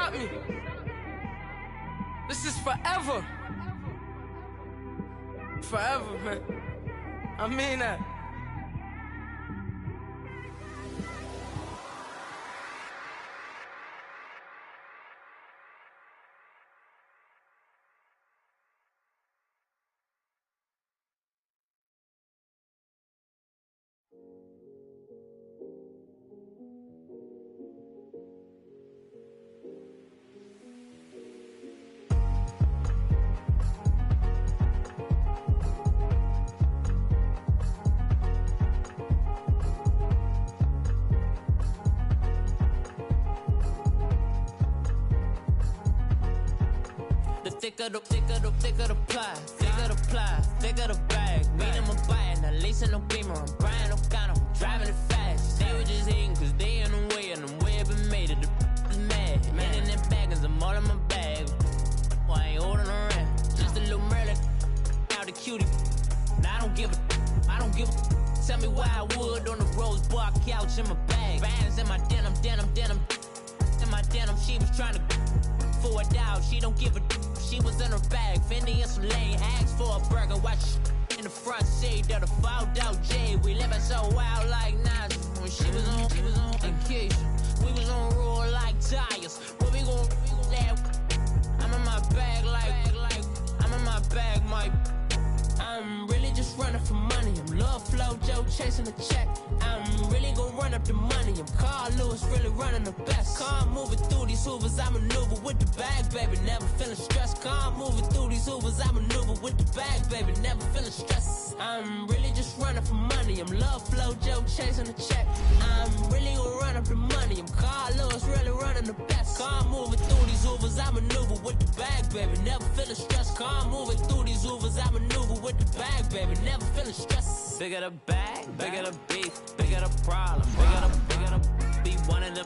stop me. This is forever. Forever, man. I mean that. Thicker the pie, thicker the bag. Meet them a buy, now leasing no beamer. I'm buying no gun, I'm driving it fast. They were just hating cause they in the way, and the way I've been made it, the is mad. Man in them baggins, I'm all in my bag. Well, I ain't holding around, just a little Merlin, out the cutie. Now I don't give a, tell me why I would on the rose bar couch in my bag. Bands in my denim, in my denim, she was trying to for a doubt, she don't give a. She was in her bag, Fendi and some lane hags for a burger. Watch in the front seat of the fouled out J. We living so wild like Nas. When she was on vacation, we was on roll like tires. What we gon' that? I'm in my bag like I'm in my bag, my. I'm really just running for money. I'm Love Flow Joe chasing the check. I'm really gon' run up the money. I'm Carl Lewis, really running the best. Car moving through these hoovers, I maneuver with the bag, baby. Never feeling stressed. Car moving through these hoovers, I maneuver with the bag, baby. Never feeling stressed. I'm really just running for money. I'm Love Flow Joe chasing the check. I'm really gon' run up the money. I'm Carl Lewis, really running the best. Car moving through these hoovers, I maneuver with the bag, baby. Never feeling stressed. Car moving through these hoovers, I maneuver with the bag, baby. Never feeling stressed. Bigger the bag, bigger the beef, bigger the problem, bigger the be one of the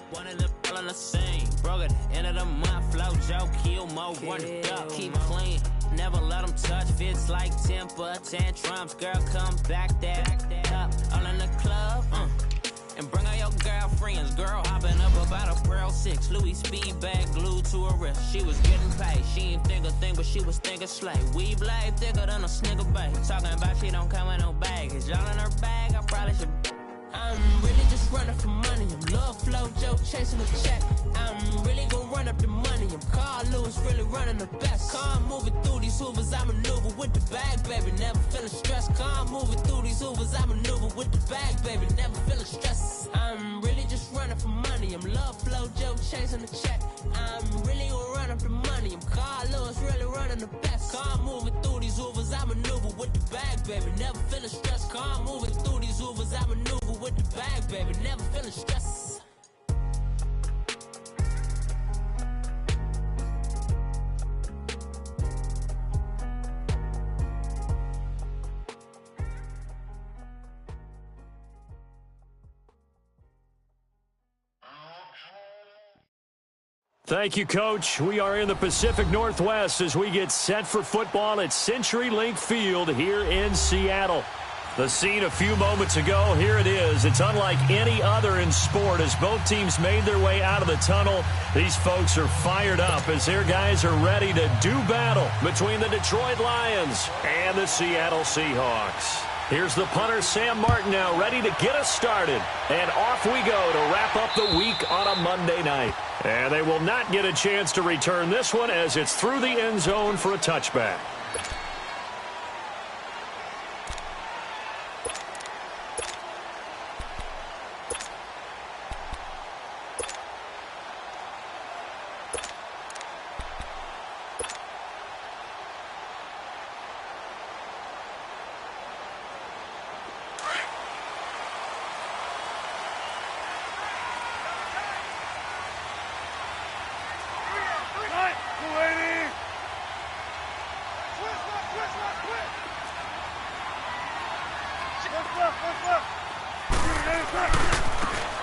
all on the same. Broke at the end of the month, Flow Joe, kill more, run it up, keep clean. Never let them touch, fits like temper tantrums. Girl, come back that up, all in the club, and bring all your girlfriends. Girl hopping up about a Pearl 6 Louis speed bag glued to her wrist. She was getting paid, she ain't think a thing, but she was thinking slay. We blade thicker than a snicker bag. Talking about she don't come with no baggage. Y'all in her bag, I probably should. I'm really just running for money. I'm Love Flow Joe chasing the check. I'm really gon' run up the money. I'm Carl Lewis, really running the best. Car moving through these hoovers, I maneuver with the bag, baby. Never feeling stressed. Car moving through these hoovers, I maneuver with the bag, baby. Never feeling stressed. I'm really just running for money. I'm Love Flow Joe chasing the check. I'm really gon' run up the money. I'm Carl Lewis, really running the best. Car moving through these hoovers, I maneuver with the bag, baby. Never feeling stressed. Car moving through these hoovers, I maneuver with the bag, baby. Never feeling stressed. Thank you, Coach. We are in the Pacific Northwest as we get set for football at CenturyLink Field here in Seattle. The scene a few moments ago, here it is. It's unlike any other in sport as both teams made their way out of the tunnel. These folks are fired up as their guys are ready to do battle between the Detroit Lions and the Seattle Seahawks. Here's the punter, Sam Martin, now ready to get us started. And off we go to wrap up the week on a Monday night. And they will not get a chance to return this one as it's through the end zone for a touchback.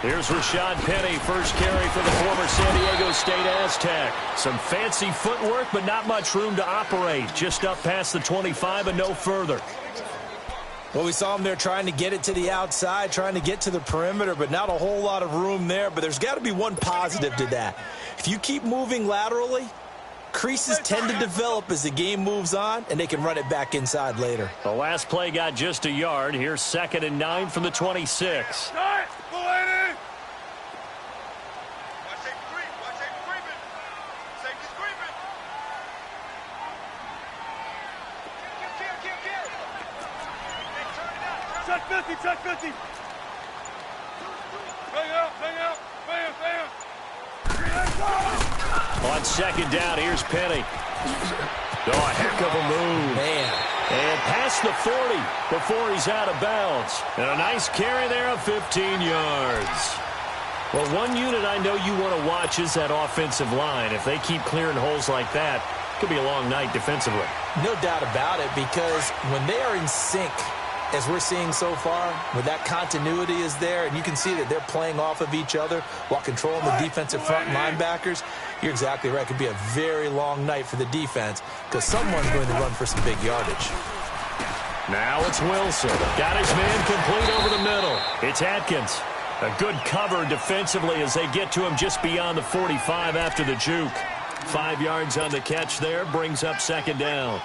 Here's Rashad Penny, first carry for the former San Diego State Aztec. Some fancy footwork, but not much room to operate. Just up past the 25 and no further. Well, we saw him there trying to get it to the outside, trying to get to the perimeter, but not a whole lot of room there. But there's got to be one positive to that. If If you keep moving laterally, creases tend to develop as the game moves on, and they can run it back inside later. The last play got just a yard. Here's 2nd and 9 from the 26. Check 50. Bang out. Bam. On 2nd down, here's Penny. Oh, a heck of a move. Man. And past the 40 before he's out of bounds. And a nice carry there of 15 yards. Well, one unit I know you want to watch is that offensive line. If they keep clearing holes like that, it could be a long night defensively. No doubt about it, because when they are in sync, as we're seeing so far, where that continuity is there, and you can see that they're playing off of each other while controlling the defensive front linebackers, you're exactly right. It could be a very long night for the defense because someone's going to run for some big yardage. Now it's Wilson. Got his man complete over the middle. It's Atkins. A good cover defensively as they get to him just beyond the 45 after the juke. 5 yards on the catch there, brings up 2nd down.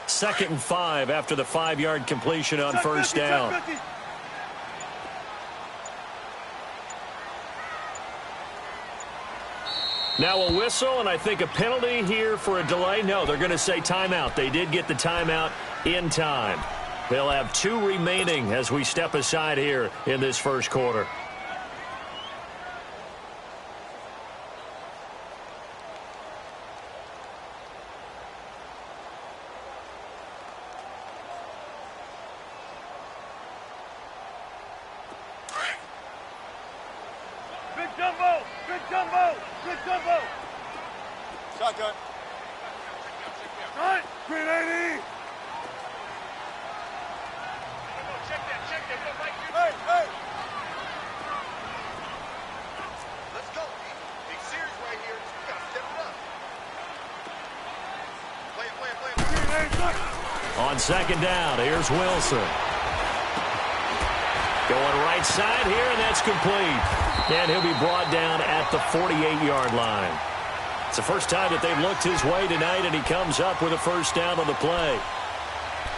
Second and 5 after the 5-yard completion on first down. Now a whistle, and I think a penalty here for a delay. No, they're going to say timeout. They did get the timeout in time. They'll have 2 remaining as we step aside here in this first quarter. Big jumbo. Shotgun. Right. 380. Check that. Hey. Let's go. Big series right here. We got to step it up. Play it. On 2nd down, here's Wilson. Going right side here, and that's complete. And he'll be brought down at the 48-yard line. It's the first time that they've looked his way tonight, and he comes up with a first down on the play.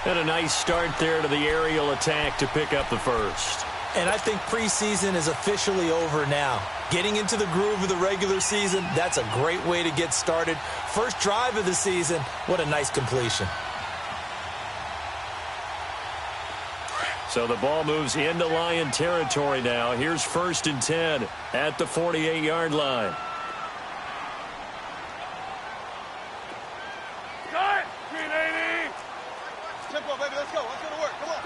And a nice start there to the aerial attack to pick up the first. And I think preseason is officially over now. Getting into the groove of the regular season, that's a great way to get started. First drive of the season, what a nice completion. So the ball moves into Lion territory now. Here's 1st and 10 at the 48-yard line. Start! 380! Tempo, baby, let's go. Let's go to work. Come on.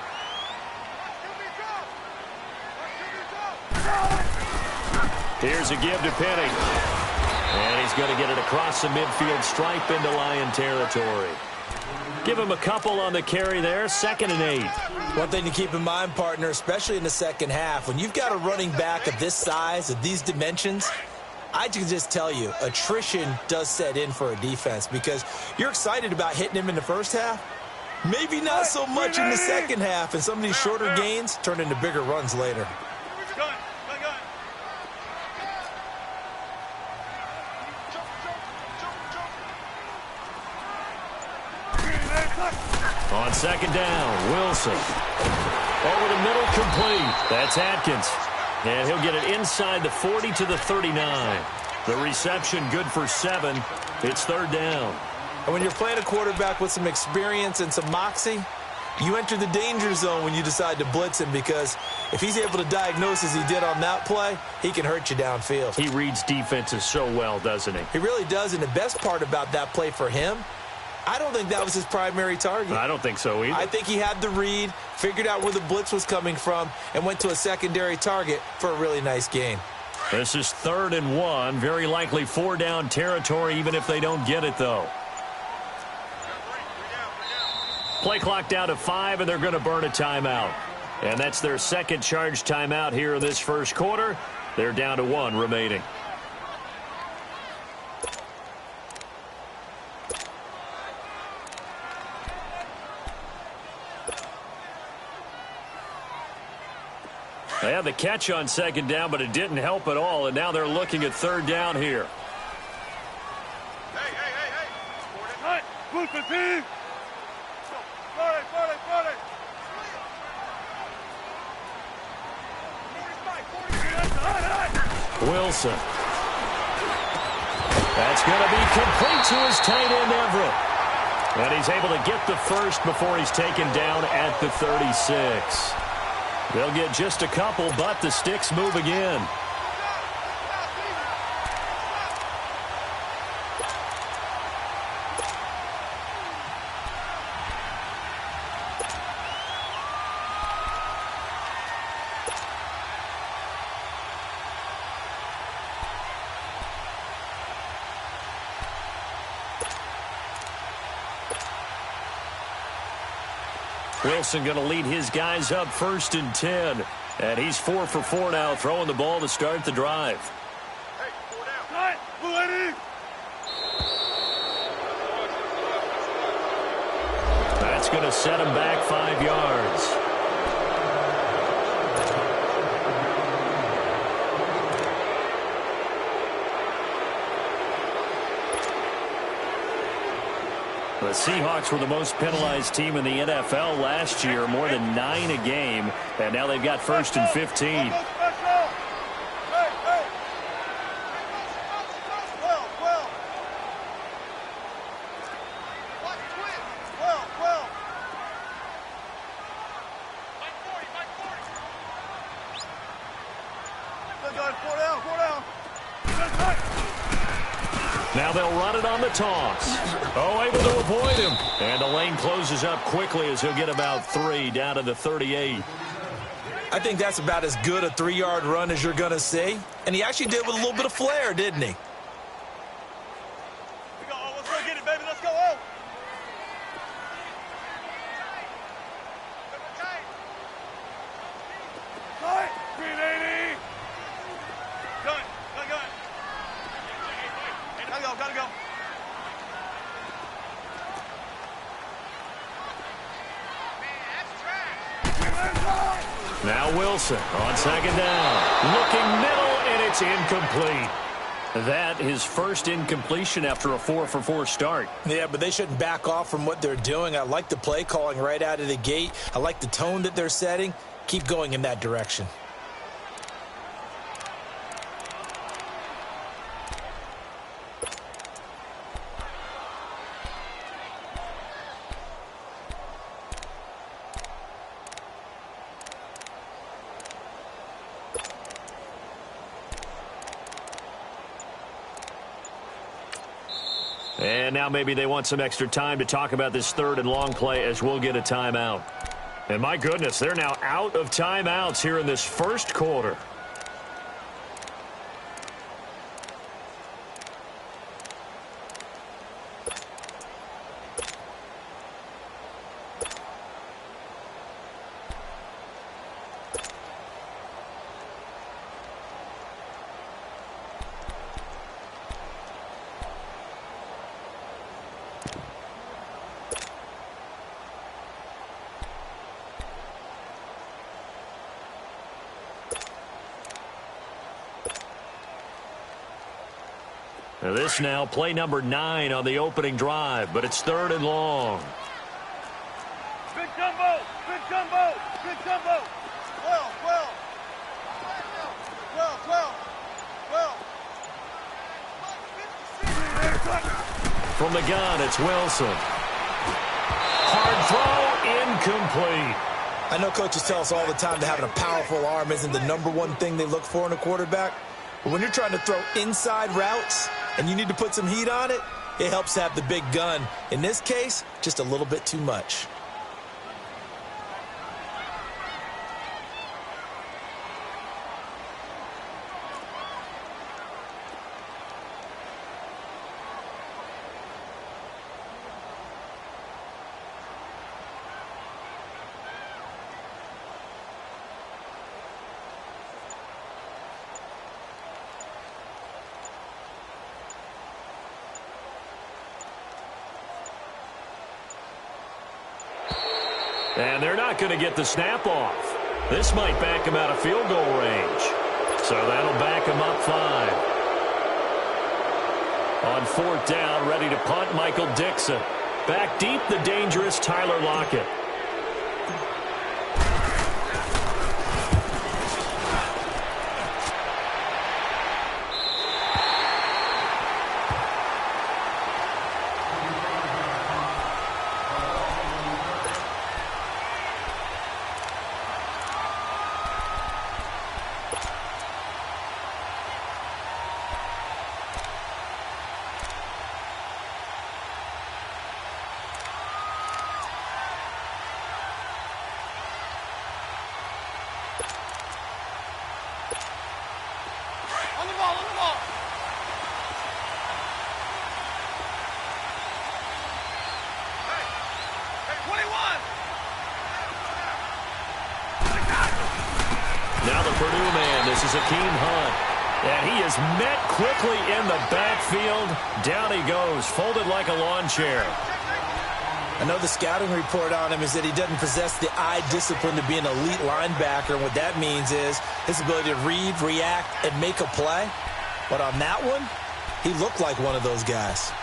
Here's a give to Penny. And he's going to get it across the midfield stripe into Lion territory. Give him a couple on the carry there. 2nd and 8. One thing to keep in mind, partner, especially in the second half, when you've got a running back of this size, of these dimensions, I can just tell you, attrition does set in for a defense because you're excited about hitting him in the first half. Maybe not so much in the second half, and some of these shorter gains turn into bigger runs later. On 2nd down, Wilson. Over the middle, complete. That's Atkins. And he'll get it inside the 40 to the 39. The reception good for 7. It's 3rd down. And when you're playing a quarterback with some experience and some moxie, you enter the danger zone when you decide to blitz him because if he's able to diagnose as he did on that play, he can hurt you downfield. He reads defenses so well, doesn't he? He really does, and the best part about that play for him, I don't think that was his primary target. I don't think so either. I think he had the read, figured out where the blitz was coming from, and went to a secondary target for a really nice gain. This is 3rd and 1. Very likely 4-down territory, even if they don't get it, though. Play clock down to 5, and they're going to burn a timeout. And that's their second charge timeout here in this first quarter. They're down to 1 remaining. They had the catch on second down, but it didn't help at all, and now they're looking at third down here. Hey, hey, hey, hey. Cut. Move the team. 40, 40, 40. Wilson. That's going to be complete to his tight end, Everett. And he's able to get the first before he's taken down at the 36. They'll get just a couple, but the sticks move again. Wilson going to lead his guys up 1st and 10. And he's 4 for 4 now, throwing the ball to start the drive. Hey, 4 down. Right. That's going to set him back 5 yards. The Seahawks were the most penalized team in the NFL last year, more than 9 a game, and now they've got 1st and 15. Now they'll run it on the toss. Oh, able to avoid him. And the lane closes up quickly as he'll get about 3 down to the 38. I think that's about as good a 3-yard run as you're going to see. And he actually did with a little bit of flair, didn't he? Let's go get it, baby. Let's go. Oh. Cut. 380. Gun. Gotta go. Now Wilson on second down. Looking middle, and it's incomplete. That is first incompletion after a 4 for 4 start. Yeah, but they shouldn't back off from what they're doing. I like the play calling right out of the gate. I like the tone that they're setting. Keep going in that direction. And now maybe they want some extra time to talk about this 3rd and long play as we'll get a timeout. And my goodness, they're now out of timeouts here in this first quarter. Now this now play number 9 on the opening drive, but it's 3rd and long. Big jumbo. Well. From the gun, it's Wilson. Hard throw, incomplete. I know coaches tell us all the time that having a powerful arm isn't the #1 thing they look for in a quarterback. But when you're trying to throw inside routes and you need to put some heat on it, it helps to have the big gun. In this case, just a little bit too much. And they're not going to get the snap off. This might back him out of field goal range. So that'll back him up 5. On 4th down, ready to punt, Michael Dixon. Back deep, the dangerous Tyler Lockett. Now the Purdue man, this is Akeem Hunt. And he is met quickly in the backfield. Down he goes, folded like a lawn chair. I know the scouting report on him is that he doesn't possess the eye discipline to be an elite linebacker. And what that means is his ability to read, react, and make a play. But on that one, he looked like one of those guys.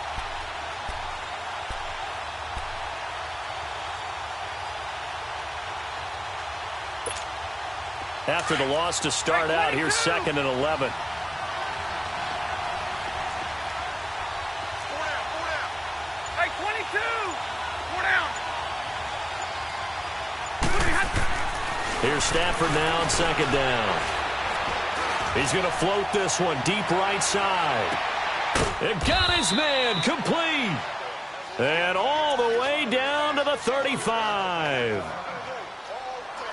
After the loss to start out, here's 2nd and 11. Hey, 22! 4 down! Here's Stafford now on 2nd down. He's going to float this one deep right side. It got his man complete. And all the way down to the 35.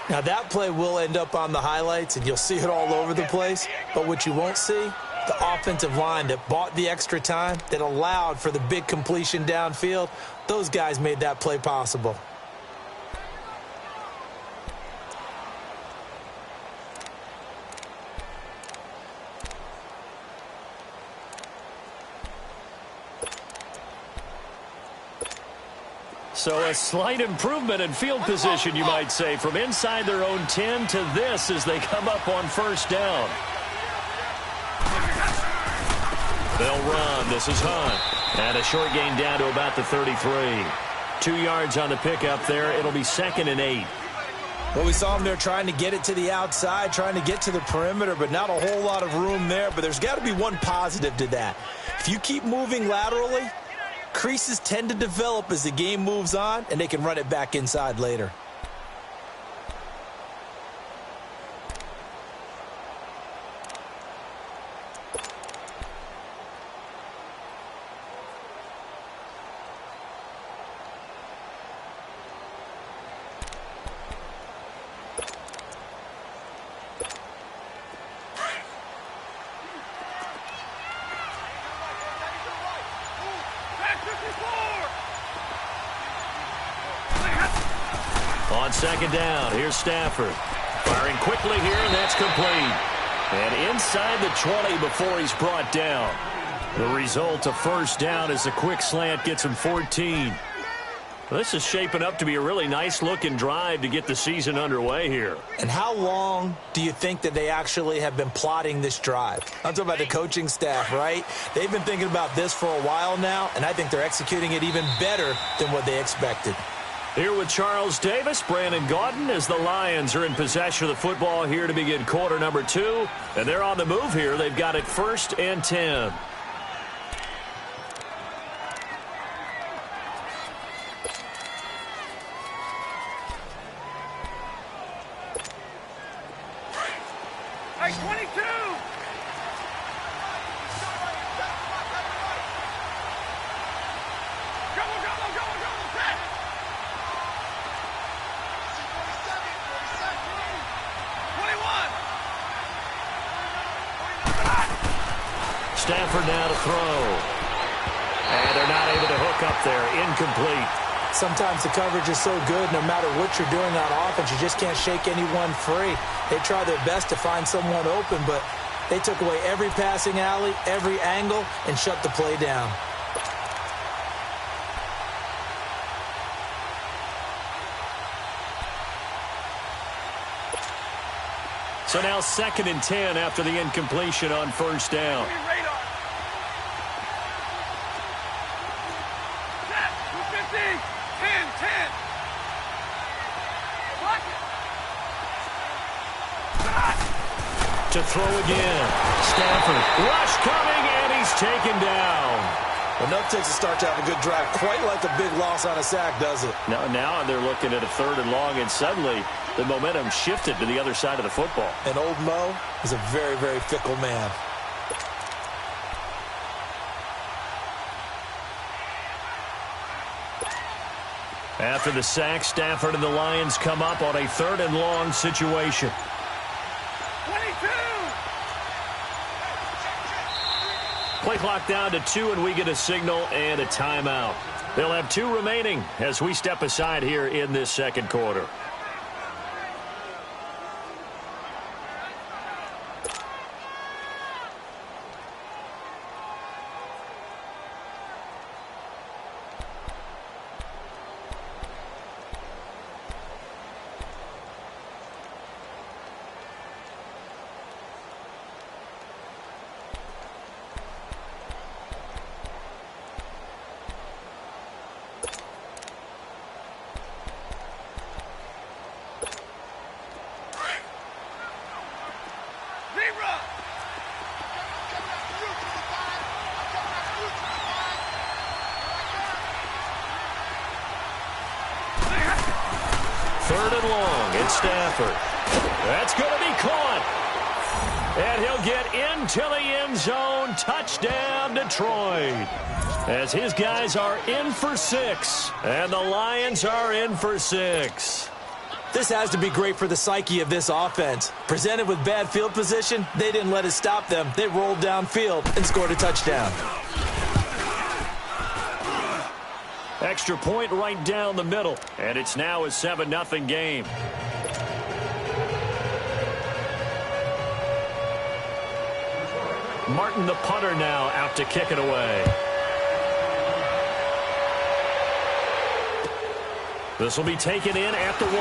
Now, that play will end up on the highlights, and you'll see it all over the place. But what you won't see, the offensive line that bought the extra time, that allowed for the big completion downfield, those guys made that play possible. So a slight improvement in field position, you might say, from inside their own 10 to this as they come up on 1st down. They'll run. This is Hunt. And a short gain down to about the 33. 2 yards on the pickup there. It'll be 2nd and 8. Well, we saw him there trying to get it to the outside, trying to get to the perimeter, but not a whole lot of room there. But there's got to be one positive to that. If you keep moving laterally, creases tend to develop as the game moves on, and they can run it back inside later. On 2nd down, here's Stafford. Firing quickly here, and that's complete. And inside the 20 before he's brought down. The result of 1st down is a quick slant gets him 14. This is shaping up to be a really nice-looking drive to get the season underway here. And how long do you think that they actually have been plotting this drive? I'm talking about the coaching staff, right? They've been thinking about this for a while now, and I think they're executing it even better than what they expected. Here with Charles Davis, Brandon Gaudin, as the Lions are in possession of the football here to begin quarter number 2. And they're on the move here. They've got it 1st and 10. Hey, 22! Stafford now to throw. And they're not able to hook up there. Incomplete. Sometimes the coverage is so good, no matter what you're doing on offense, you just can't shake anyone free. They try their best to find someone open, but they took away every passing alley, every angle, and shut the play down. So now 2nd and 10 after the incompletion on first down. To throw again. Stafford. Rush coming, and he's taken down. Enough takes to start to have a good drive. Quite like a big loss on a sack, does it? Now they're looking at a 3rd and long, and suddenly the momentum shifted to the other side of the football. And old Mo is a very, very fickle man. After the sack, Stafford and the Lions come up on a 3rd and long situation. 22! Play clock down to 2, and we get a signal and a timeout. They'll have 2 remaining as we step aside here in this 2nd quarter. Third and long, it's Stafford. That's going to be caught. And he'll get into the end zone. Touchdown, Detroit. As his guys are in for 6. And the Lions are in for 6. This has to be great for the psyche of this offense. Presented with bad field position, they didn't let it stop them. They rolled downfield and scored a touchdown. Extra point right down the middle. And it's now a 7-0 game. Martin, the punter, now out to kick it away. This will be taken in at the 1.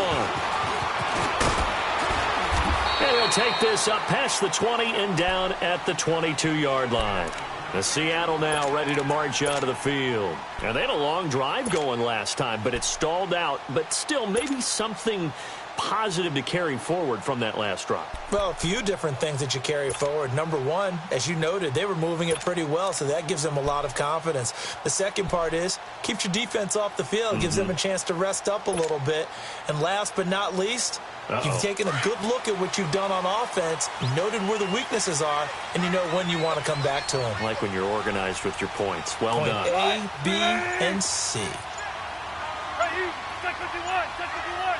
And he'll take this up past the 20 and down at the 22-yard line. The Seattle now ready to march onto the field. And they had a long drive going last time, but it stalled out. But still, maybe something positive to carry forward from that last drive. Well, a few different things that you carry forward. Number one, as you noted, they were moving it pretty well, so that gives them a lot of confidence. The second part is, keeps your defense off the field, gives them a chance to rest up a little bit. And last but not least, you've taken a good look at what you've done on offense, noted where the weaknesses are, and you know when you want to come back to them. Like when you're organized with your points. Well Point done. A, B, and C. Right, you. Check 51. Check 51.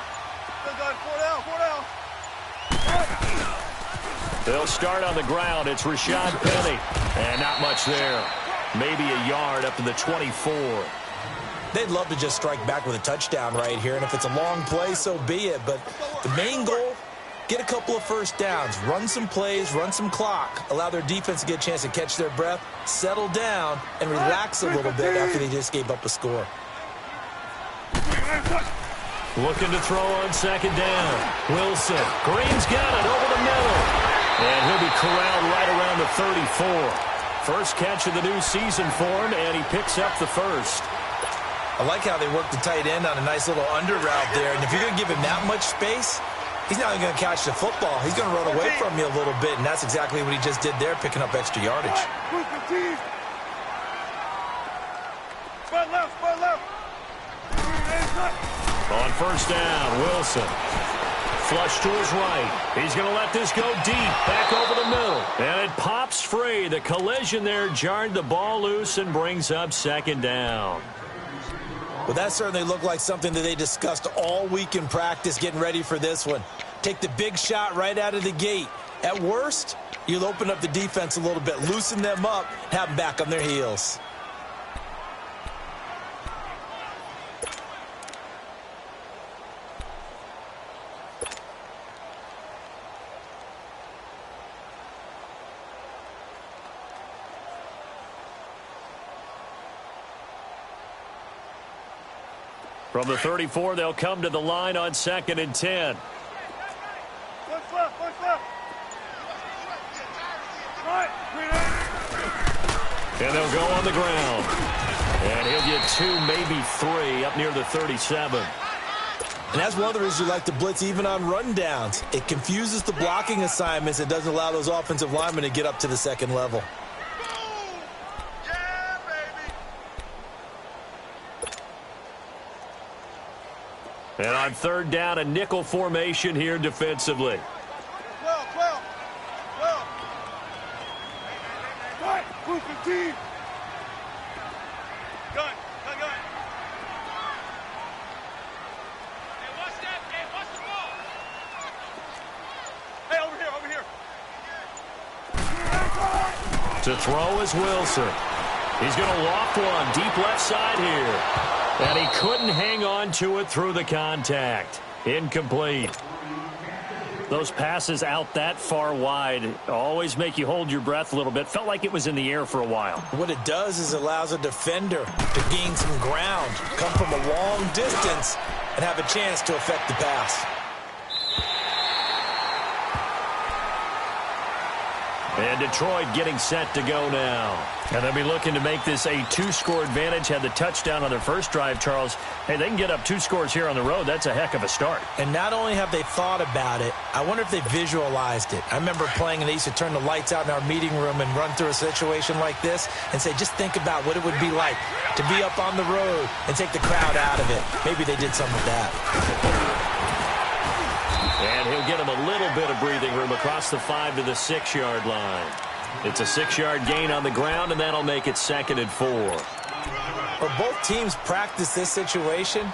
Still got 4 down. 4 down. They'll start on the ground. It's Rashad Penny. And not much there. Maybe a yard up to the 24. They'd love to just strike back with a touchdown right here, and if it's a long play, so be it. But the main goal, get a couple of first downs, run some plays, run some clock, allow their defense to get a chance to catch their breath, settle down, and relax a little bit after they just gave up a score. Looking to throw on second down. Wilson. Green's got it over the middle. And he'll be corralled right around the 34. First catch of the new season for him, and he picks up the first. I like how they work the tight end on a nice little under route there. And if you're going to give him that much space, he's not even going to catch the football. He's going to run away from you a little bit, and that's exactly what he just did there, picking up extra yardage. Spot left. Spot left. On first down, Wilson. Flush to his right. He's going to let this go deep, back over the middle. And it pops free. The collision there jarred the ball loose and brings up second down. Well, that certainly looked like something that they discussed all week in practice getting ready for this one. Take the big shot right out of the gate. At worst, you'll open up the defense a little bit, loosen them up, have them back on their heels. From the 34, they'll come to the line on second and 10. Push left. Push left. And they'll go on the ground. And he'll get 2, maybe 3, up near the 37. And that's one of the reasons you like to blitz even on rundowns. It confuses the blocking assignments. It doesn't allow those offensive linemen to get up to the second level. Yeah, baby. And on third down, a nickel formation here defensively. 12. Right, 15. Gun. Hey, watch that. Hey, watch the ball. Hey, over here. To throw is Wilson. He's going to loft one deep left side here. And he couldn't hang on to it through the contact. Incomplete. Those passes out that far wide always make you hold your breath a little bit. Felt like it was in the air for a while. What it does is it allows a defender to gain some ground, come from a long distance, and have a chance to affect the pass. And Detroit getting set to go now. And they'll be looking to make this a 2-score advantage. Had the touchdown on their first drive, Charles. Hey, they can get up 2 scores here on the road. That's a heck of a start. And not only have they thought about it, I wonder if they visualized it. I remember playing and they used to turn the lights out in our meeting room and run through a situation like this and say, just think about what it would be like to be up on the road and take the crowd out of it. Maybe they did some of that. And he'll get him a little bit of breathing room across the 5 to the 6-yard line. It's a 6-yard gain on the ground, and that'll make it 2nd and 4. Well, both teams practice this situation,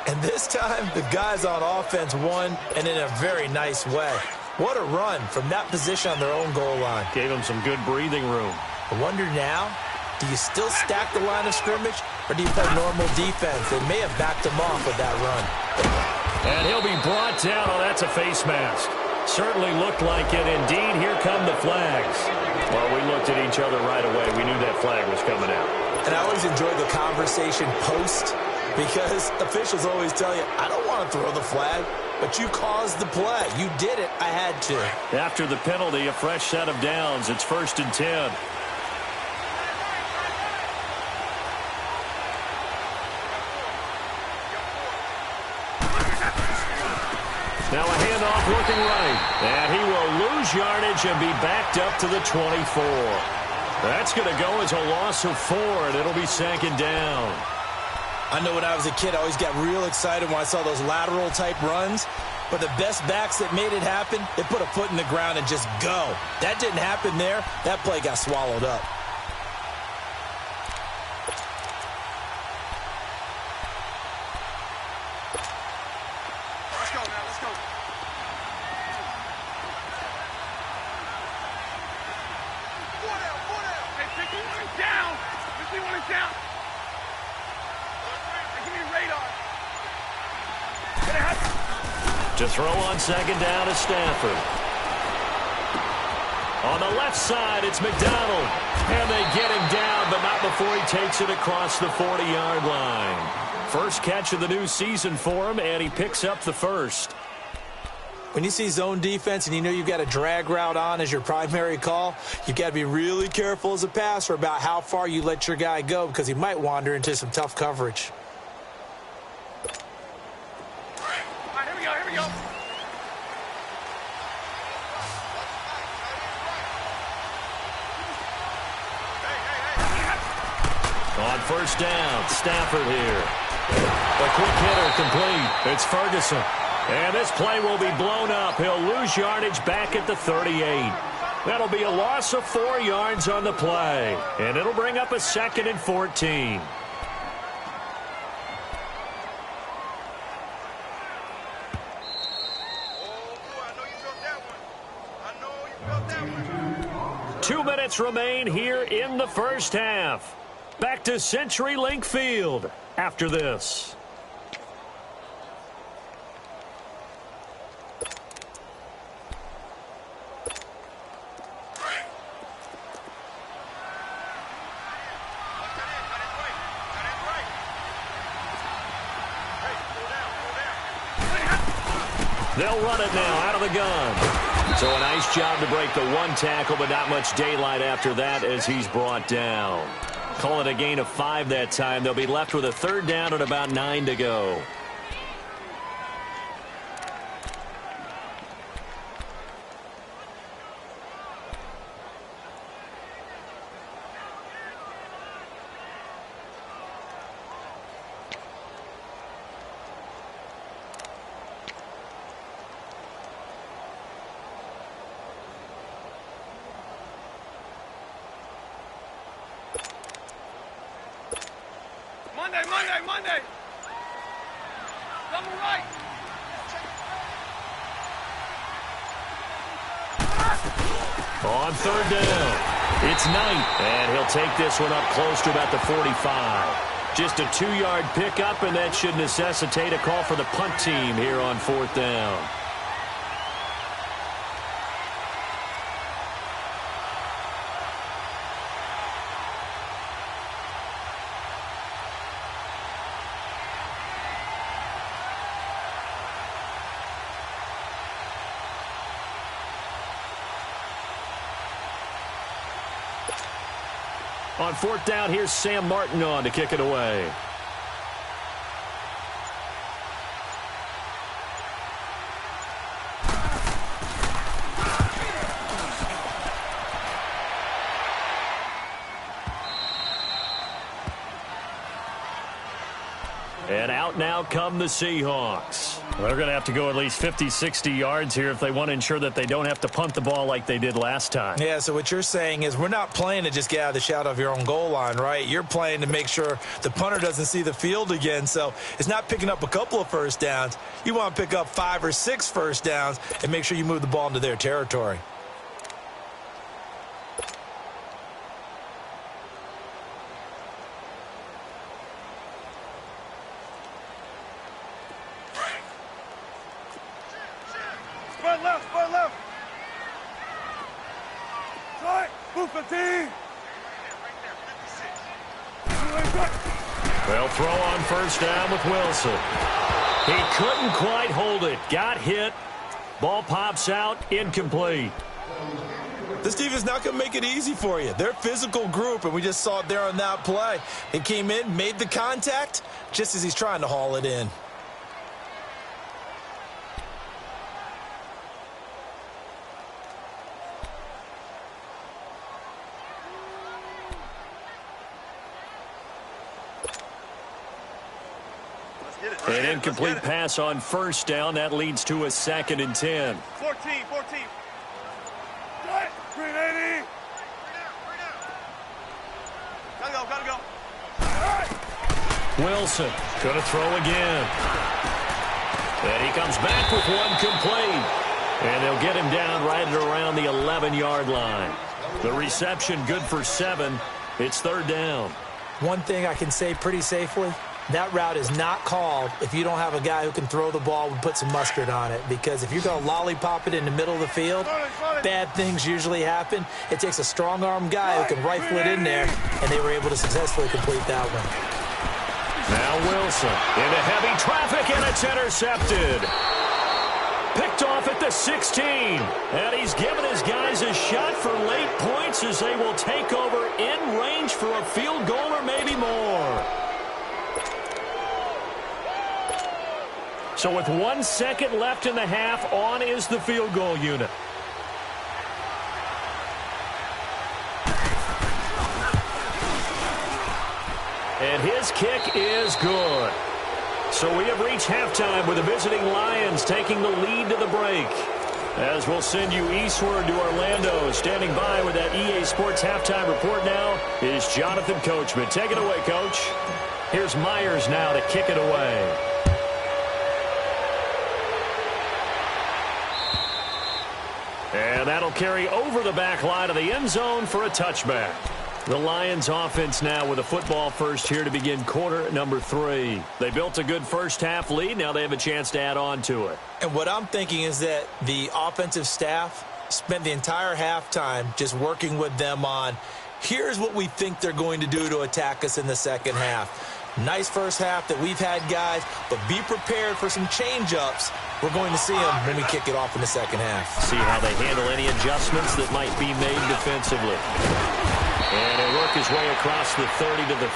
and this time the guys on offense won, and in a very nice way. What a run from that position on their own goal line. Gave him some good breathing room. I wonder now, do you still stack the line of scrimmage, or do you play normal defense? They may have backed him off with that run. And he'll be brought down. Oh, that's a face mask. Certainly looked like it. Indeed, here come the flags. Well, we looked at each other right away. We knew that flag was coming out. And I always enjoy the conversation post because officials always tell you, I don't want to throw the flag, but you caused the play. You did it. I had to. After the penalty, a fresh set of downs. It's 1st and 10. Now a handoff looking right. And he will lose yardage and be backed up to the 24. That's going to go as a loss of 4, and it'll be 2nd down. I know when I was a kid, I always got real excited when I saw those lateral-type runs. But the best backs that made it happen, they put a foot in the ground and just go. That didn't happen there. That play got swallowed up. Let's go now. Let's go. Four down. Hey, 51 is down. 51 is down. Hey, give me radar. To throw on 2nd down is Stafford. On the left side, it's McDonald. And they get him down, but not before he takes it across the 40-yard line. First catch of the new season for him, and he picks up the first. When you see zone defense and you know you've got a drag route on as your primary call, you've got to be really careful as a passer about how far you let your guy go because he might wander into some tough coverage. All right, here we go. On 1st down, Stafford here. The quick hitter complete. It's Ferguson. And this play will be blown up. He'll lose yardage back at the 38. That'll be a loss of 4 yards on the play. And it'll bring up a 2nd and 14. Oh, boy, I know you felt that one. 2 minutes remain here in the first half. Back to CenturyLink Field after this. They'll run it now out of the gun. So a nice job to break the one tackle, but not much daylight after that as he's brought down. Call it a gain of 5 that time. They'll be left with a third down and about 9 to go. Monday. Double right. On third down, it's Knight, and he'll take this one up close to about the 45. Just a 2-yard pickup, and that should necessitate a call for the punt team here on fourth down. On fourth down, here's Sam Martin on to kick it away. And out now come the Seahawks. They're going to have to go at least 50, 60 yards here if they want to ensure that they don't have to punt the ball like they did last time. Yeah, so what you're saying is we're not playing to just get out of the shadow of your own goal line, right? You're playing to make sure the punter doesn't see the field again. So it's not picking up a couple of first downs. You want to pick up 5 or 6 first downs and make sure you move the ball into their territory. Spread left. Tight, move 15. They'll throw on first down with Wilson. He couldn't quite hold it. Got hit. Ball pops out. Incomplete. This defense not going to make it easy for you. They're a physical group, and we just saw it there on that play. He came in, made the contact, just as he's trying to haul it in. An incomplete pass on first down. That leads to a 2nd and 10. 14. 380. Gotta go. Wilson going to throw again. And he comes back with one complete. And they'll get him down right at around the 11-yard line. The reception good for 7. It's third down. One thing I can say pretty safely, that route is not called if you don't have a guy who can throw the ball and put some mustard on it. Because if you're going to lollipop it in the middle of the field, bad things usually happen. It takes a strong-arm guy who can rifle it in there, and they were able to successfully complete that one. Now Wilson into heavy traffic, and it's intercepted. Picked off at the 16. And he's given his guys a shot for late points as they will take over in range for a field goal or maybe more. So with 1 second left in the half, on is the field goal unit. And his kick is good. So we have reached halftime with the visiting Lions taking the lead to the break. As we'll send you eastward to Orlando. Standing by with that EA Sports halftime report now is Jonathan Coachman. Take it away, Coach. Here's Myers now to kick it away. And that'll carry over the back line of the end zone for a touchback. The Lions offense now with a football first here to begin quarter number 3. They built a good first half lead. Now they have a chance to add on to it. And what I'm thinking is that the offensive staff spent the entire halftime just working with them on, here's what we think they're going to do to attack us in the second half. Nice first half that we've had, guys, but be prepared for some change-ups We're going to see them when we kick it off in the second half. See how they handle any adjustments that might be made defensively. And he'll work his way across the 30 to the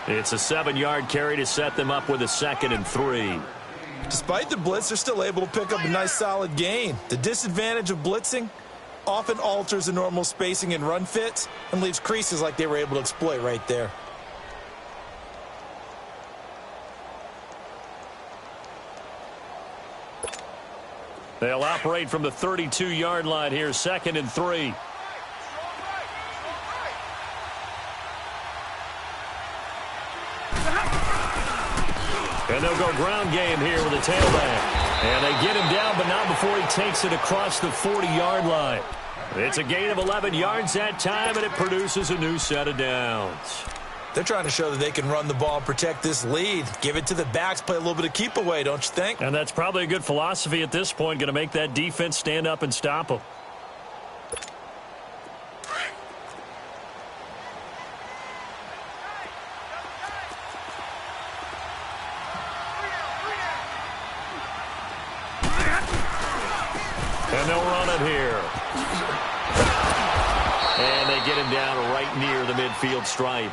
32. It's a 7-yard carry to set them up with a 2nd and 3. Despite the blitz, they're still able to pick up a nice solid gain. The disadvantage of blitzing often alters the normal spacing and run fits and leaves creases like they were able to exploit right there. They'll operate from the 32-yard line here, 2nd and 3. And they'll go ground game here with a tailback. And they get him down, but not before he takes it across the 40-yard line. It's a gain of 11 yards that time, and it produces a new set of downs. They're trying to show that they can run the ball and protect this lead. Give it to the backs, play a little bit of keep away, don't you think? And that's probably a good philosophy at this point, going to make that defense stand up and stop them. And they'll run it here. And they get him down right near the midfield stripe.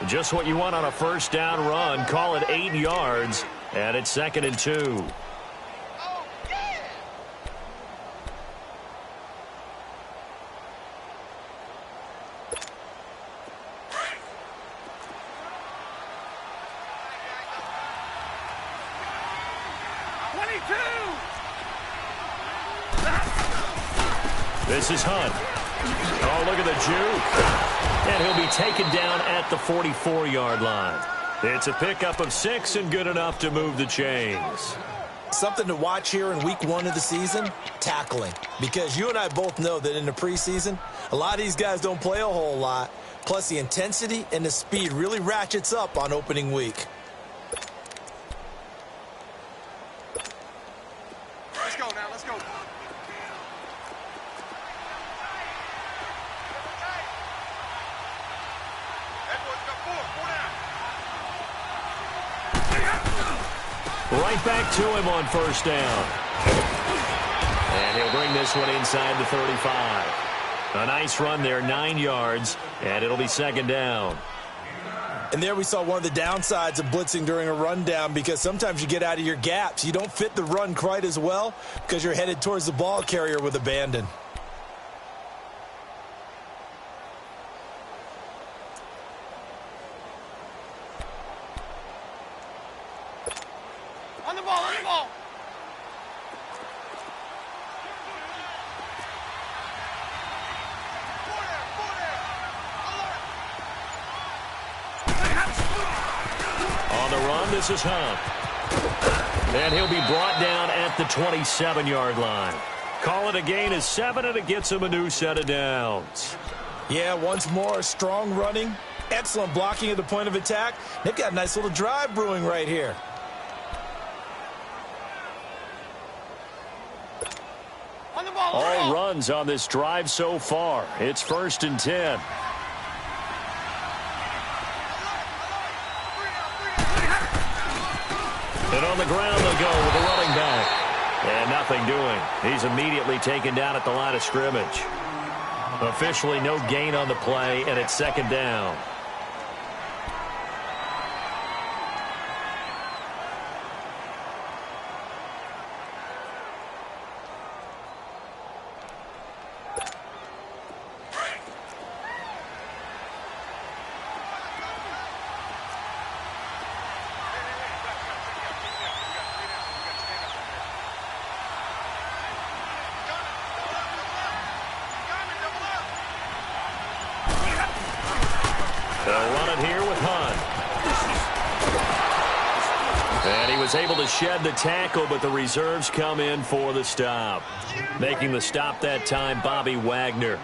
Just what you want on a first down run. Call it 8 yards, and it's 2nd and 2. This is Hunt. Oh, look at the juke. And he'll be taken down at the 44-yard line. It's a pickup of 6 and good enough to move the chains. Something to watch here in week 1 of the season, tackling. Because you and I both know that in the preseason, a lot of these guys don't play a whole lot. Plus, the intensity and the speed really ratchets up on opening week. Let's go now, let's go. Right back to him on first down. And he'll bring this one inside the 35. A nice run there, 9 yards, and it'll be 2nd down. And there we saw one of the downsides of blitzing during a rundown, because sometimes you get out of your gaps. You don't fit the run quite as well because you're headed towards the ball carrier with abandon. On the ball, on the ball. On the run, this is Hunt. And he'll be brought down at the 27-yard line. Call it a gain of 7, and it gets him a new set of downs. Yeah, once more, strong running, excellent blocking at the point of attack. They've got a nice little drive brewing right here. On the ball. All runs on this drive so far. It's 1st and 10. And on the ground they'll go with the running back. And nothing doing. He's immediately taken down at the line of scrimmage. Officially no gain on the play, and it's 2nd down. They'll run it here with Hunt. And he was able to shed the tackle, but the reserves come in for the stop. Making the stop that time, Bobby Wagner.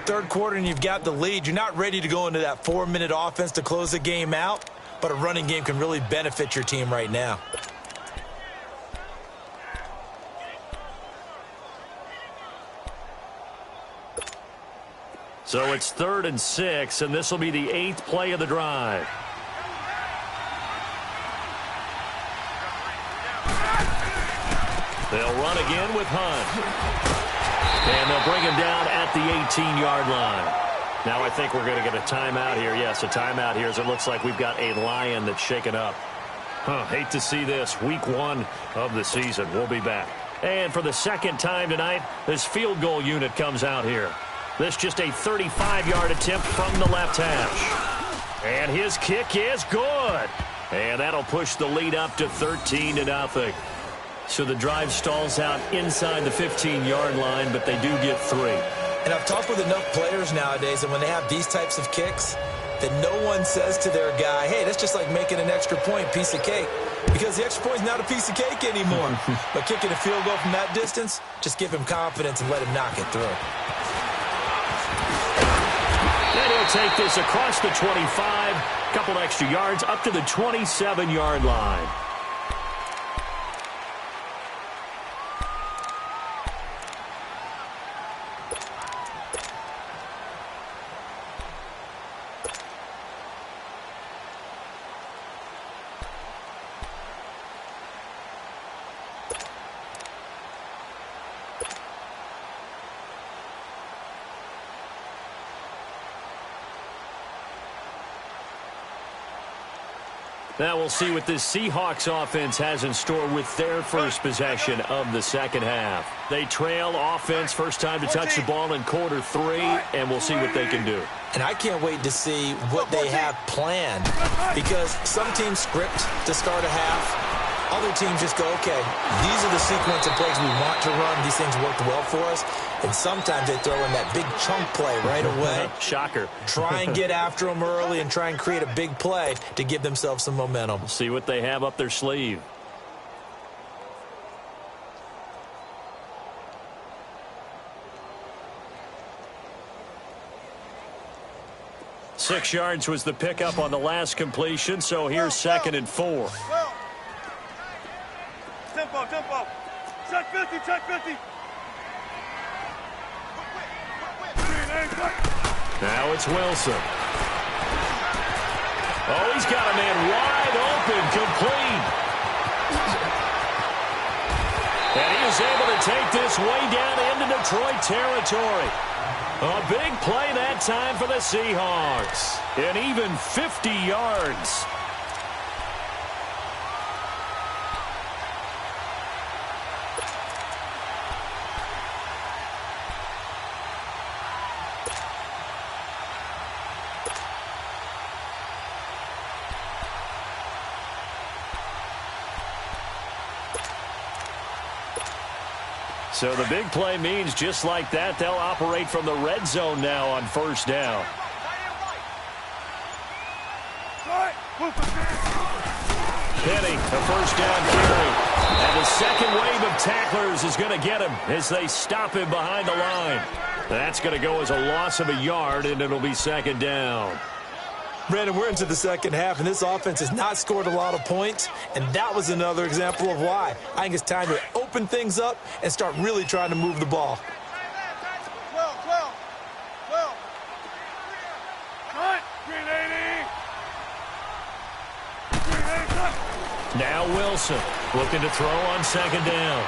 Third quarter and you've got the lead. You're not ready to go into that 4-minute offense to close the game out, but a running game can really benefit your team right now. So it's 3rd and 6, and this will be the 8th play of the drive. run again with Hunt. And they'll bring him down at the 18-yard line. Now I think we're going to get a timeout here. Yes, a timeout here as it looks like we've got a Lion that's shaken up. Hate to see this. Week 1 of the season. We'll be back. And for the second time tonight, this field goal unit comes out here. This just a 35-yard attempt from the left hash. And his kick is good. And that'll push the lead up to 13-0. So the drive stalls out inside the 15-yard line, but they do get 3. And I've talked with enough players nowadays, and when they have these types of kicks, that no one says to their guy, hey, that's just like making an extra point, piece of cake. Because the extra point is not a piece of cake anymore. But kicking a field goal from that distance, just give him confidence and let him knock it through. And he'll take this across the 25, a couple extra yards up to the 27-yard line. Now we'll see what this Seahawks offense has in store with their first possession of the second half. They trail offense, first time to touch the ball in quarter 3, and we'll see what they can do. And I can't wait to see what they have planned, because some teams script to start a half. Other teams just go, okay, these are the sequence of plays we want to run. These things worked well for us. And sometimes they throw in that big chunk play right away. Shocker. Try and get after them early and try and create a big play to give themselves some momentum. See what they have up their sleeve. Six yards was the pickup on the last completion, so here's 2nd and 4. Tempo, tempo. Check 50, check 50. Now it's Wilson. Oh, he's got a man wide open, complete. And he is able to take this way down into Detroit territory. A big play that time for the Seahawks. And even 50 yards. So the big play means just like that, they'll operate from the red zone now on first down. Penny, a first down carry. And the second wave of tacklers is going to get him as they stop him behind the line. That's going to go as a loss of a yard, and it'll be second down. Brandon, we're into the second half, and this offense has not scored a lot of points, and that was another example of why. I think it's time to open things up and start really trying to move the ball. 12. Cut. 380. Now Wilson looking to throw on second down.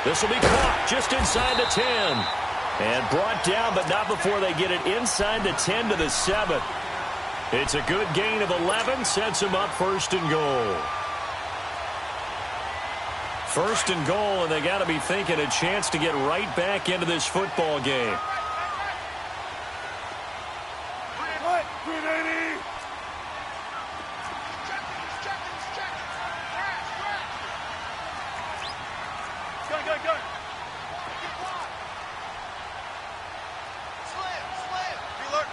This will be caught just inside the 10. And brought down, but not before they get it inside the 10 to the 7. It's a good gain of 11, sets him up 1st and goal. 1st and goal, and they got to be thinking a chance to get right back into this football game. Cut. 380. Go. Slam. Be alert.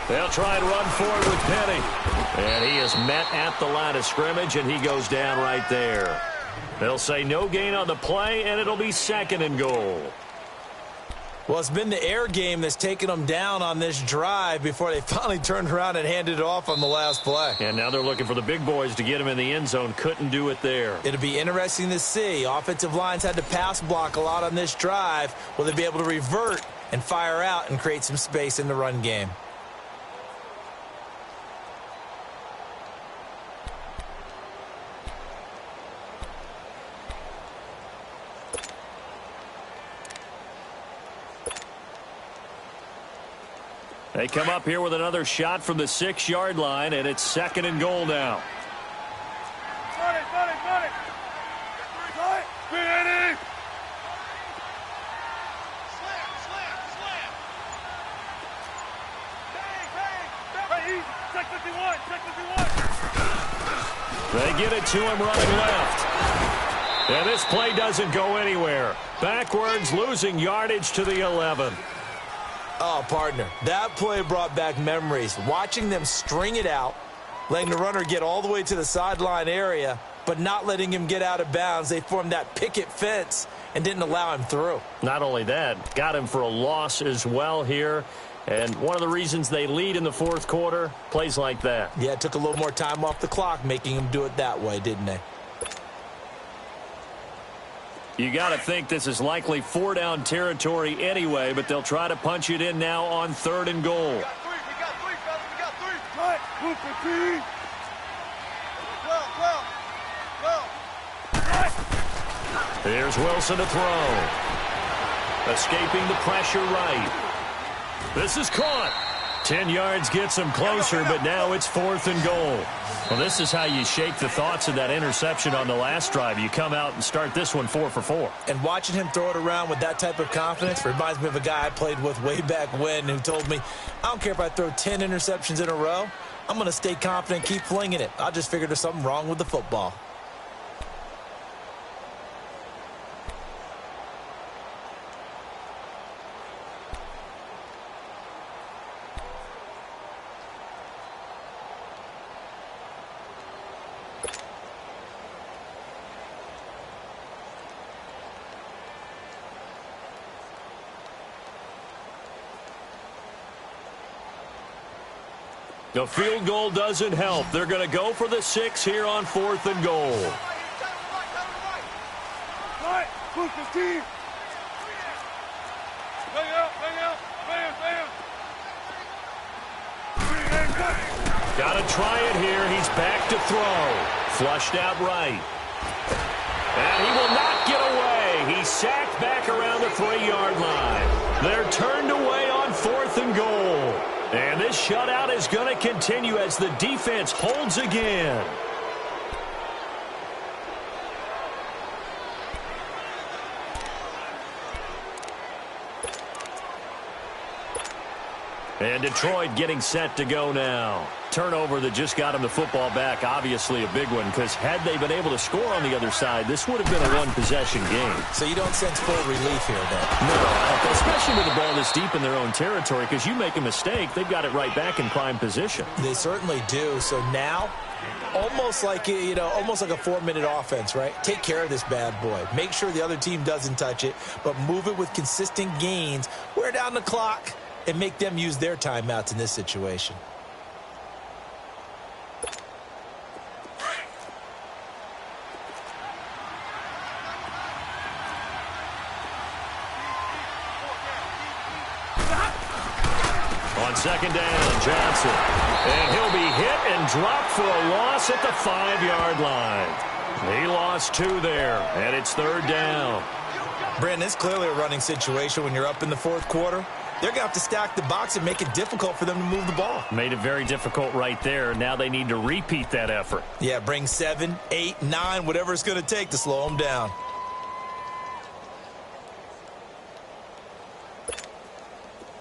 They'll try and run forward with Penny. And he is met at the line of scrimmage, and he goes down right there. They'll say no gain on the play, and it'll be 2nd and goal. Well, it's been the air game that's taken them down on this drive before they finally turned around and handed it off on the last play. And now they're looking for the big boys to get him in the end zone. Couldn't do it there. It'll be interesting to see. Offensive lines had to pass block a lot on this drive. Will they be able to revert and fire out and create some space in the run game? They come up here with another shot from the 6-yard line, and it's 2nd and goal now. Got it. Be ready. Slam. Bang. Check 51. They get it to him running left. And this play doesn't go anywhere. Backwards, losing yardage to the 11. Oh, partner, that play brought back memories. Watching them string it out, letting the runner get all the way to the sideline area, but not letting him get out of bounds. They formed that picket fence and didn't allow him through. Not only that, got him for a loss as well here. And one of the reasons they lead in the 4th quarter, plays like that. Yeah, it took a little more time off the clock, making him do it that way, didn't they? You got to think this is likely 4-down territory anyway, but they'll try to punch it in now on 3rd and goal. We got three, fellas. We got three. Right. Move the team. Well. Here's Wilson to throw. Escaping the pressure right. This is caught. 10 yards gets him closer, but now it's 4th and goal. Well, this is how you shake the thoughts of that interception on the last drive. You come out and start this one 4 for 4. And watching him throw it around with that type of confidence reminds me of a guy I played with way back when who told me, I don't care if I throw 10 interceptions in a row. I'm going to stay confident, keep flinging it. I just figured there's something wrong with the football. The field goal doesn't help. They're going to go for the 6 here on 4th and goal. Right. Move the team. Bang out. Got to try it here. He's back to throw. Flushed out right. And he will not get away. He's sacked back around the 3-yard line. They're turned away on 4th and goal. And this shutout is going to continue as the defense holds again. And Detroit getting set to go now. Turnover that just got him the football back, obviously a big one, because had they been able to score on the other side, this would have been a one-possession game. So you don't sense full relief here, then? No, especially with the ball this deep in their own territory, because you make a mistake, they've got it right back in prime position. They certainly do. So now, almost like a 4-minute offense, right? Take care of this bad boy. Make sure the other team doesn't touch it, but move it with consistent gains. Wear down the clock and make them use their timeouts in this situation. On 2nd down, Johnson. And he'll be hit and dropped for a loss at the 5-yard line. He lost 2 there, and it's 3rd down. Brandon, it's clearly a running situation when you're up in the 4th quarter. They're going to have to stack the box and make it difficult for them to move the ball. Made it very difficult right there. Now they need to repeat that effort. Yeah, bring 7, 8, 9, whatever it's going to take to slow them down.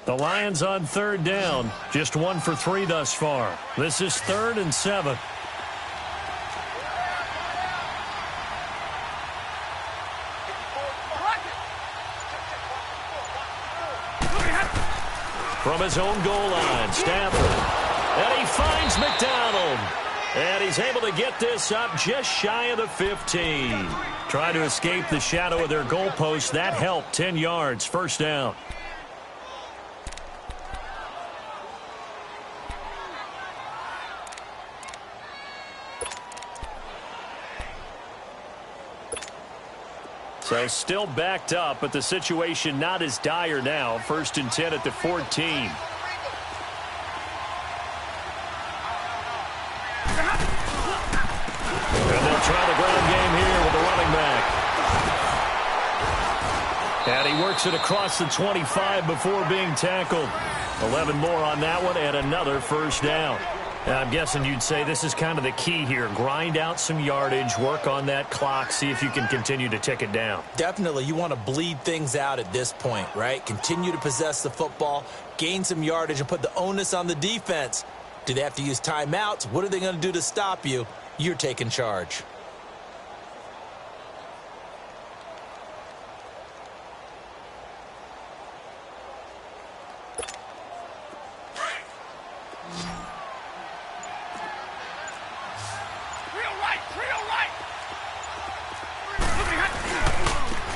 The Lions on 3rd down. Just 1 for 3 thus far. This is 3rd and 7. From his own goal line, Stafford. And he finds McDonald. And he's able to get this up just shy of the 15. Trying to escape the shadow of their goalpost. That helped. 10 yards. First down. So still backed up, but the situation not as dire now. 1st and 10 at the 14. And they'll try the ground game here with the running back. And he works works it across the 25 before being tackled. 11 more on that one and another first down. Now, I'm guessing you'd say this is kind of the key here. Grind out some yardage, work on that clock, see if you can continue to tick it down. Definitely. You want to bleed things out at this point, right? Continue to possess the football, gain some yardage, and put the onus on the defense. Do they have to use timeouts? What are they going to do to stop you? You're taking charge.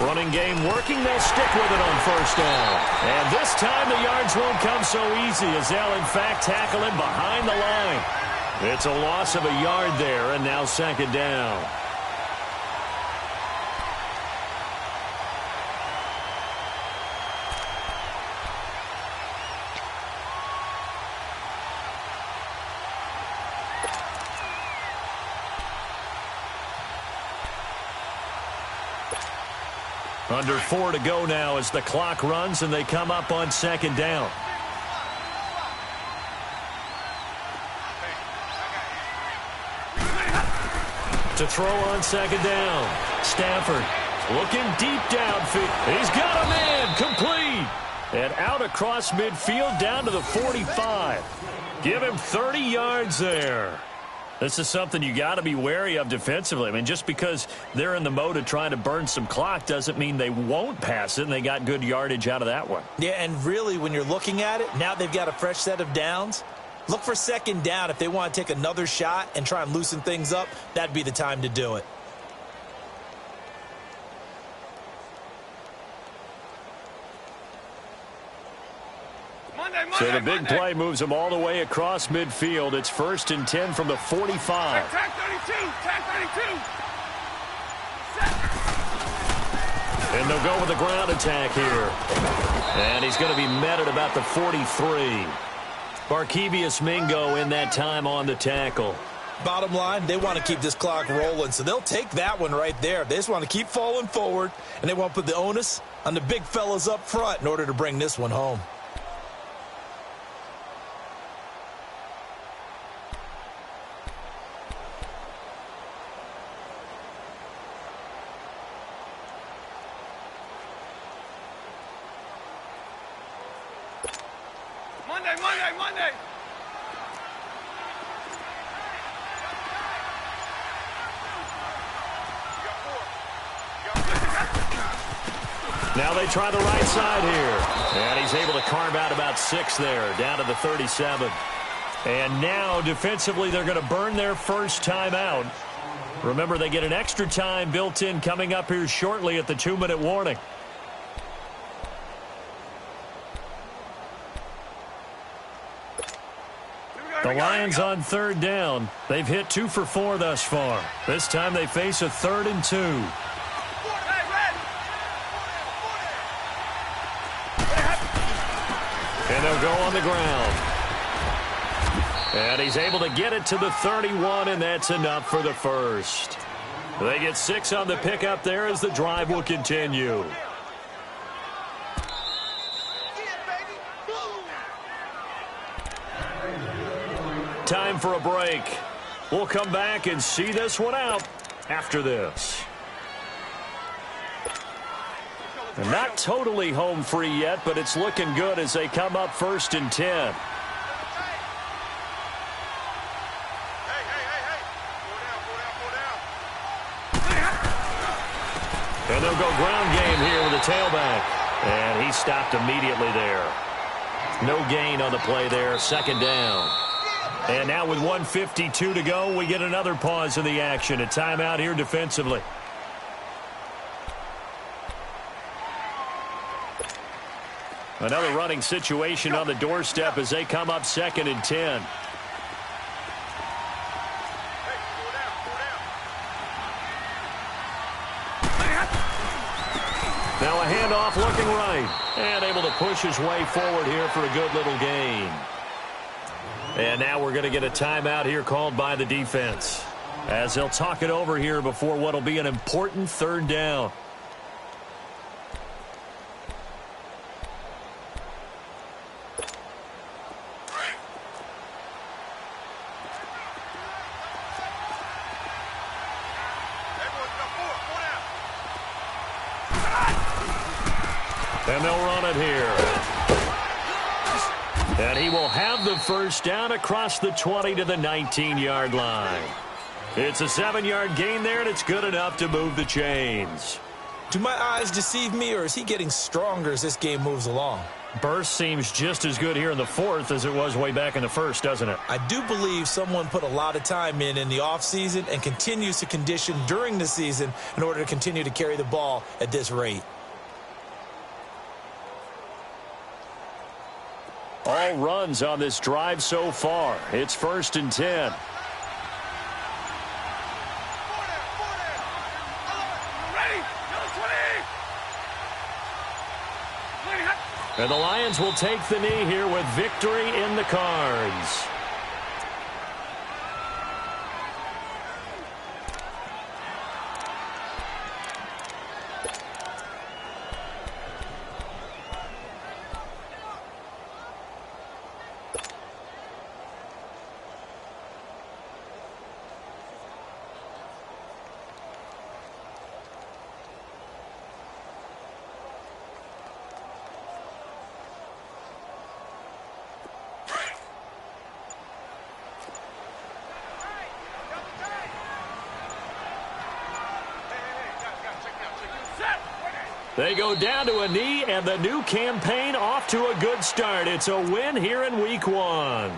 Running game working, they'll stick with it on first down. And this time the yards won't come so easy as they'll in fact tackle him behind the line. It's a loss of a yard there and now second down. Under 4 to go now as the clock runs and they come up on second down. To throw on second down. Stafford looking deep downfield. He's got a man complete. And out across midfield down to the 45. Give him 30 yards there. This is something you got to be wary of defensively. I mean, just because they're in the mode of trying to burn some clock doesn't mean they won't pass it, and they got good yardage out of that one. Yeah, and really, when you're looking at it, now they've got a fresh set of downs. Look for second down. If they want to take another shot and try and loosen things up, that'd be the time to do it. So the big play moves them all the way across midfield. It's 1st and 10 from the 45. Tag 32! Tag 32! And they'll go with a ground attack here. And he's going to be met at about the 43. Barkevius Mingo in that time on the tackle. Bottom line, they want to keep this clock rolling, so they'll take that one right there. They just want to keep falling forward, and they want to put the onus on the big fellas up front in order to bring this one home. Monday! Now they try the right side here. And he's able to carve out about 6 there, down to the 37. And now, defensively, they're going to burn their first time out. Remember, they get an extra time built in coming up here shortly at the 2-minute warning. The Lions on 3rd down. They've hit 2 for 4 thus far. This time they face a 3rd and 2. And they'll go on the ground. And he's able to get it to the 31, and that's enough for the first. They get 6 on the pickup there as the drive will continue. Time for a break. We'll come back and see this one out after this. And not totally home free yet, but it's looking good as they come up 1st and 10. And they'll go ground game here with the tailback. And he stopped immediately there. No gain on the play there. 2nd down. And now with 1:52 to go, we get another pause in the action. A timeout here defensively. Another running situation on the doorstep as they come up 2nd and 10. Now a handoff looking right. And able to push his way forward here for a good little gain. And now we're going to get a timeout here called by the defense, as they'll talk it over here before what will be an important 3rd down. And they'll run it here. And he will have the first down across the 20 to the 19-yard line. It's a 7-yard gain there, and it's good enough to move the chains. Do my eyes deceive me, or is he getting stronger as this game moves along? Burst seems just as good here in the fourth as it was way back in the first, doesn't it? I do believe someone put a lot of time in the offseason and continues to condition during the season in order to continue to carry the ball at this rate. All runs on this drive so far. It's 1st and 10. And the Lions will take the knee here with victory in the cards. They go down to a knee, and the new campaign off to a good start. It's a win here in Week 1.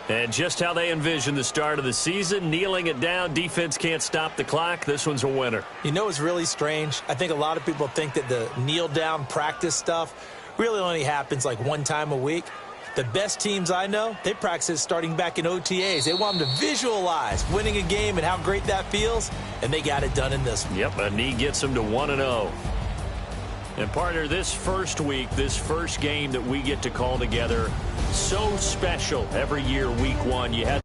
And just how they envision the start of the season, kneeling it down, defense can't stop the clock. This one's a winner. You know, it's really strange. I think a lot of people think that the kneel-down practice stuff really only happens like one time a week. The best teams I know, they practice it starting back in OTAs. They want them to visualize winning a game and how great that feels, and they got it done in this one. Yep, a knee gets them to 1-0. And, partner, this first week, this first game that we get to call together, so special every year, Week 1. You had